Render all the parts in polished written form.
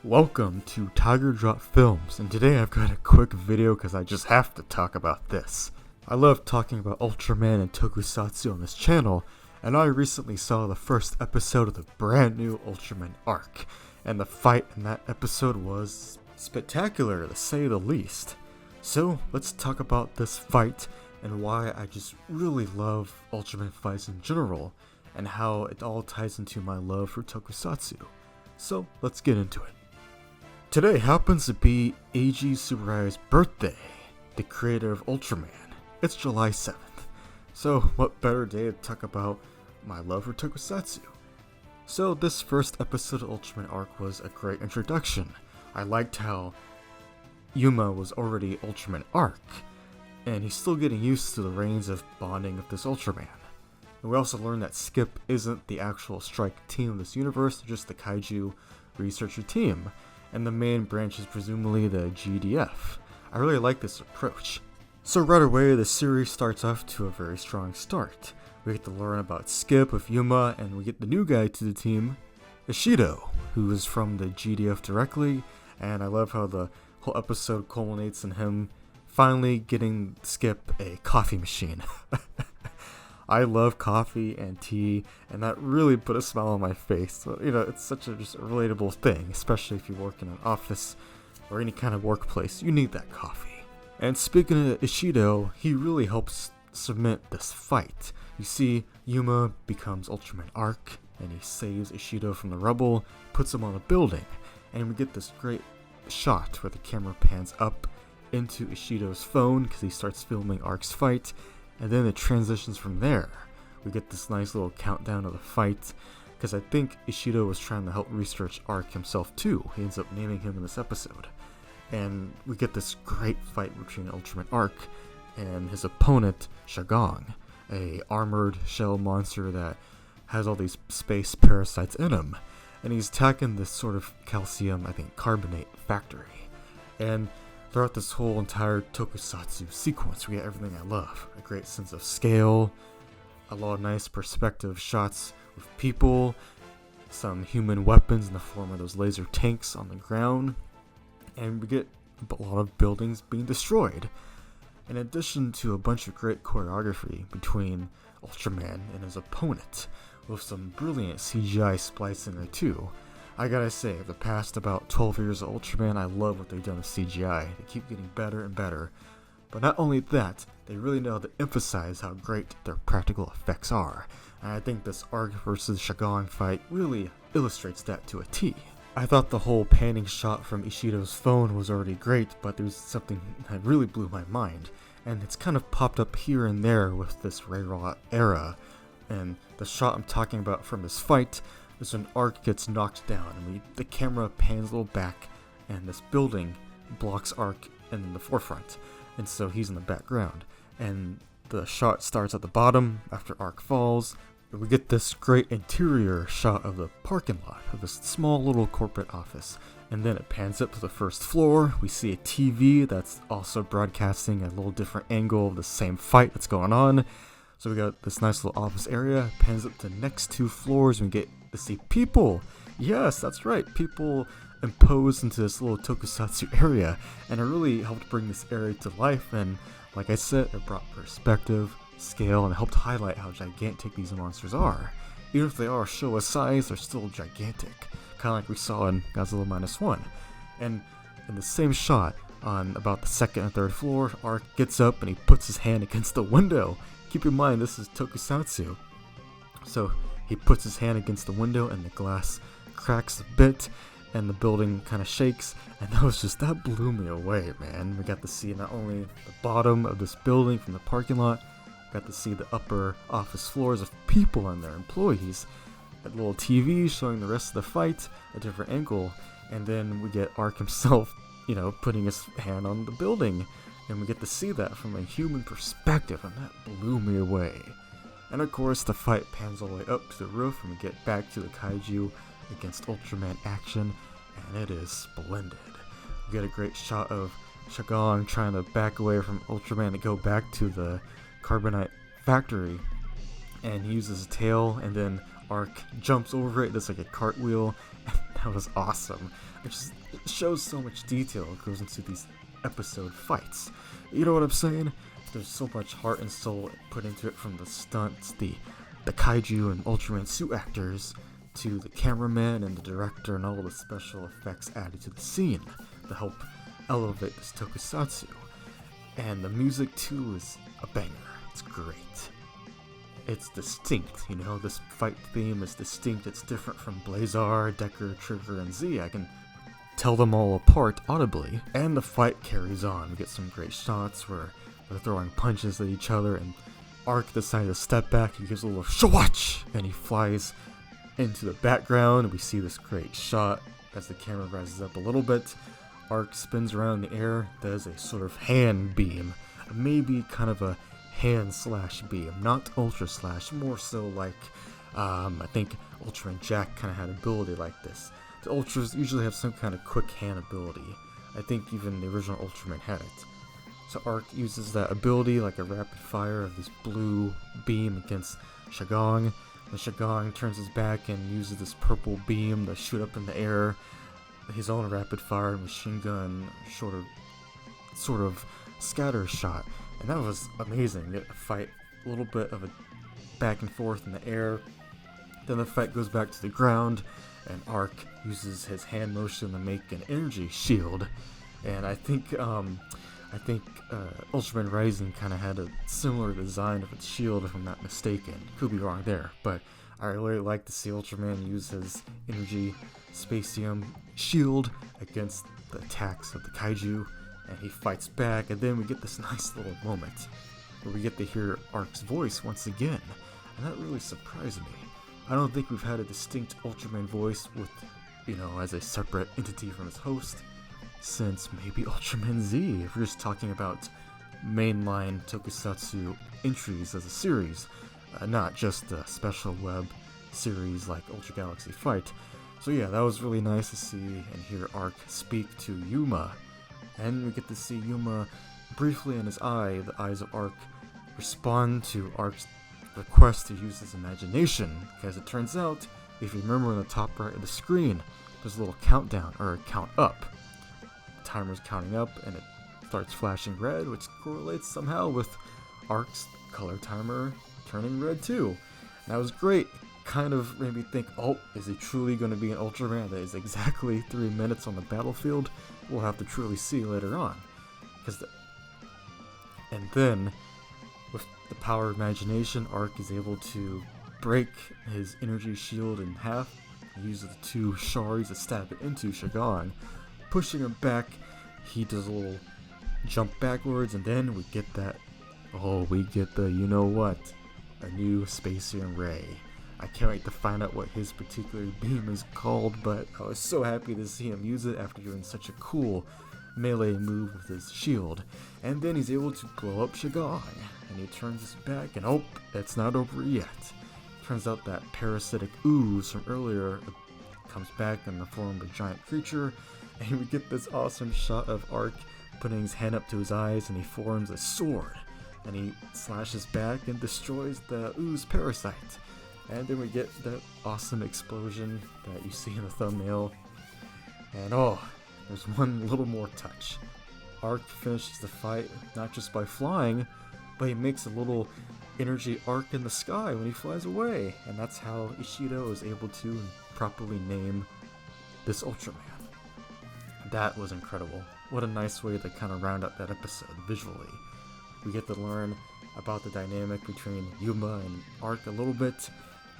Welcome to Tiger Drop Films, and today I've got a quick video because I just have to talk about this. I love talking about Ultraman and tokusatsu on this channel, and I recently saw the first episode of the brand new Ultraman Arc, and the fight in that episode was spectacular to say the least. So let's talk about this fight and why I just really love Ultraman fights in general, and how it all ties into my love for tokusatsu. So let's get into it. Today happens to be Eiji Tsuburai's birthday, the creator of Ultraman. It's July 7th. So what better day to talk about my love for tokusatsu? So this first episode of Ultraman Arc was a great introduction. I liked how Yuma was already Ultraman Arc, and he's still getting used to the reins of bonding with this Ultraman. And we also learned that Skip isn't the actual strike team of this universe, just the kaiju researcher team, and the main branch is presumably the GDF. I really like this approach. So right away, the series starts off to a very strong start. We get to learn about Skip with Yuma, and we get the new guy to the team, Ishido, who is from the GDF directly, and I love how the whole episode culminates in him finally getting Skip a coffee machine. I love coffee and tea, and that really put a smile on my face. So, it's such a just a relatable thing, especially if you work in an office or any kind of workplace. You need that coffee. And speaking of Ishido, he really helps cement this fight. You see, Yuma becomes Ultraman Arc, and he saves Ishido from the rubble, puts him on a building, and we get this great shot where the camera pans up into Ishido's phone because he starts filming Arc's fight. And then it transitions from there. We get this nice little countdown of the fight, because I think Ishido was trying to help research Arc himself too. He ends up naming him in this episode. And we get this great fight between Ultraman Arc and his opponent, Shagong, a armored shell monster that has all these space parasites in him. And he's attacking this sort of calcium, carbonate factory. And throughout this whole entire tokusatsu sequence, we get everything I love. A great sense of scale, a lot of nice perspective shots with people, some human weapons in the form of those laser tanks on the ground, and we get a lot of buildings being destroyed. In addition to a bunch of great choreography between Ultraman and his opponent, with some brilliant CGI splicing there too. I gotta say, the past about 12 years of Ultraman, I love what they've done with CGI. They keep getting better and better. But not only that, they really know how to emphasize how great their practical effects are. And I think this Arc versus Shagong fight really illustrates that to a T. I thought the whole panning shot from Ishido's phone was already great, but there's something that really blew my mind. And it's kind of popped up here and there with this Reiraw era. And the shot I'm talking about from this fight is when Arc gets knocked down, and the camera pans a little back, and this building blocks Arc in the forefront, and so he's in the background. And the shot starts at the bottom after Arc falls. We get this great interior shot of the parking lot of this small little corporate office, and then it pans up to the first floor. We see a TV that's also broadcasting a little different angle of the same fight that's going on. So we got this nice little office area, pans up to the next two floors, and we get to see people. Yes, that's right, people imposed into this little tokusatsu area, and it really helped bring this area to life. And like I said, it brought perspective, scale, and it helped highlight how gigantic these monsters are. Even if they are Showa size, they're still gigantic, kind of like we saw in Godzilla -1. And in the same shot, on about the second and third floor, Arc gets up and he puts his hand against the window. Keep in mind, this is tokusatsu. So he puts his hand against the window and the glass cracks a bit and the building kind of shakes, and that blew me away, man. We got to see not only the bottom of this building from the parking lot, we got to see the upper office floors of people and their employees, a little TV showing the rest of the fight, a different angle, and then we get Arc himself, putting his hand on the building. And we get to see that from a human perspective, and that blew me away. And of course, the fight pans all the way up to the roof, and we get back to the kaiju against Ultraman action, and it is splendid. We get a great shot of Shagong trying to back away from Ultraman to go back to the carbonite factory, and he uses his tail, and then Arc jumps over it, does like a cartwheel, and that was awesome. it shows so much detail that goes into these episode fights. You know what I'm saying? There's so much heart and soul put into it, from the stunts, the kaiju and Ultraman suit actors, to the cameraman and the director, and all the special effects added to the scene to help elevate this tokusatsu. And the music too is a banger. It's great. It's distinct, you know, this fight theme is distinct. It's different from Blazar, Decker, Trigger, and Z. I can tell them all apart audibly. And the fight carries on. We get some great shots where they're throwing punches at each other, and Arc decides to step back. He gives a little shawatch, and he flies into the background. We see this great shot as the camera rises up a little bit. Arc spins around in the air, does a sort of hand beam, maybe kind of a hand slash beam, not ultra slash, more so like, I think Ultraman Jack kind of had ability like this. The Ultras usually have some kind of quick hand ability. I think even the original Ultraman had it. So Arc uses that ability like a rapid fire of this blue beam against Shagong. The Shagong turns his back and uses this purple beam to shoot up in the air. His own rapid fire machine gun sort of scatter shot. And that was amazing. Get a fight, a little bit of a back and forth in the air. Then the fight goes back to the ground, and Arc uses his hand motion to make an energy shield. And I think Ultraman Rising kind of had a similar design of its shield, if I'm not mistaken. Could be wrong there, but I really like to see Ultraman use his energy Spacium shield against the attacks of the kaiju, and he fights back, and then we get this nice little moment where we get to hear Arc's voice once again, and that really surprised me. I don't think we've had a distinct Ultraman voice with, you know, as a separate entity from his host since maybe Ultraman Z, if we're just talking about mainline tokusatsu entries as a series, not just a special web series like Ultra Galaxy Fight. So yeah, that was really nice to see and hear Arc speak to Yuma. And we get to see Yuma briefly in his eye, the eyes of Arc, respond to Arc's request to use his imagination. Because it turns out, if you remember in the top right of the screen, there's a little countdown, or a count up. The timer's counting up and it starts flashing red, which correlates somehow with Arc's color timer turning red too. And that was great. Kind of made me think, oh, is he truly going to be an Ultraman that is exactly 3 minutes on the battlefield? We'll have to truly see later on. And then, with the power of imagination, Arc is able to break his energy shield in half. He uses the two shards to stab it into Shagong, pushing him back. He does a little jump backwards, and then we get the you know what, a new Spacium Ray. I can't wait to find out what his particular beam is called, but I was so happy to see him use it after doing such a cool melee move with his shield. And then he's able to blow up Shagong, and he turns his back, and oh, it's not over yet. Turns out that parasitic ooze from earlier comes back in the form of a giant creature, and we get this awesome shot of Arc putting his hand up to his eyes, and he forms a sword, and he slashes back and destroys the ooze parasite. And then we get that awesome explosion that you see in the thumbnail. And oh, there's one little more touch. Arc finishes the fight not just by flying, but he makes a little energy arc in the sky when he flies away. And that's how Ishido is able to properly name this Ultraman. That was incredible. What a nice way to kind of round up that episode visually. We get to learn about the dynamic between Yuma and Arc a little bit,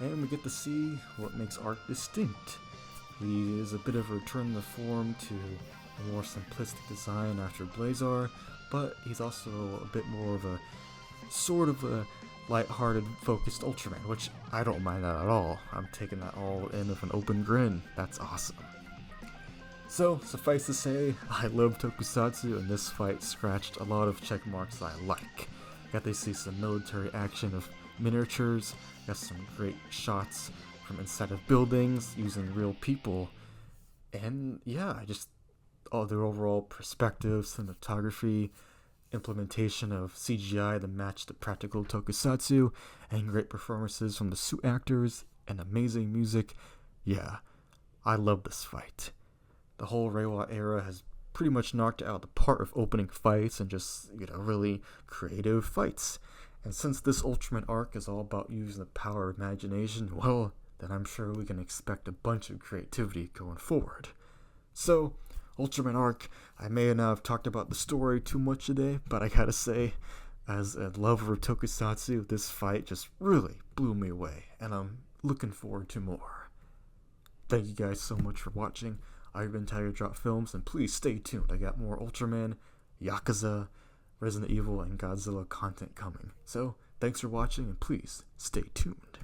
and we get to see what makes Arc distinct. He is a bit of a return to form to a more simplistic design after Blazar, but he's also a bit more of a sort of a light-hearted, focused Ultraman, which I don't mind that at all. I'm taking that all in with an open grin. That's awesome. So, suffice to say, I love tokusatsu, and this fight scratched a lot of check marks I like. Got to see some military action of miniatures, got some great shots from inside of buildings using real people, and yeah, all the overall perspective, cinematography, implementation of CGI that matched the practical tokusatsu, and great performances from the suit actors, and amazing music. Yeah, I love this fight. The whole Reiwa era has pretty much knocked out the part of opening fights and just, really creative fights. And since this Ultraman arc is all about using the power of imagination, well, then I'm sure we can expect a bunch of creativity going forward. So, Ultraman Arc, I may not have talked about the story too much today, but I gotta say, as a lover of tokusatsu, this fight just really blew me away, and I'm looking forward to more. Thank you guys so much for watching. I've been Tiger Drop Films, and please stay tuned. I got more Ultraman, Yakuza, Resident Evil, and Godzilla content coming. So, thanks for watching, and please stay tuned.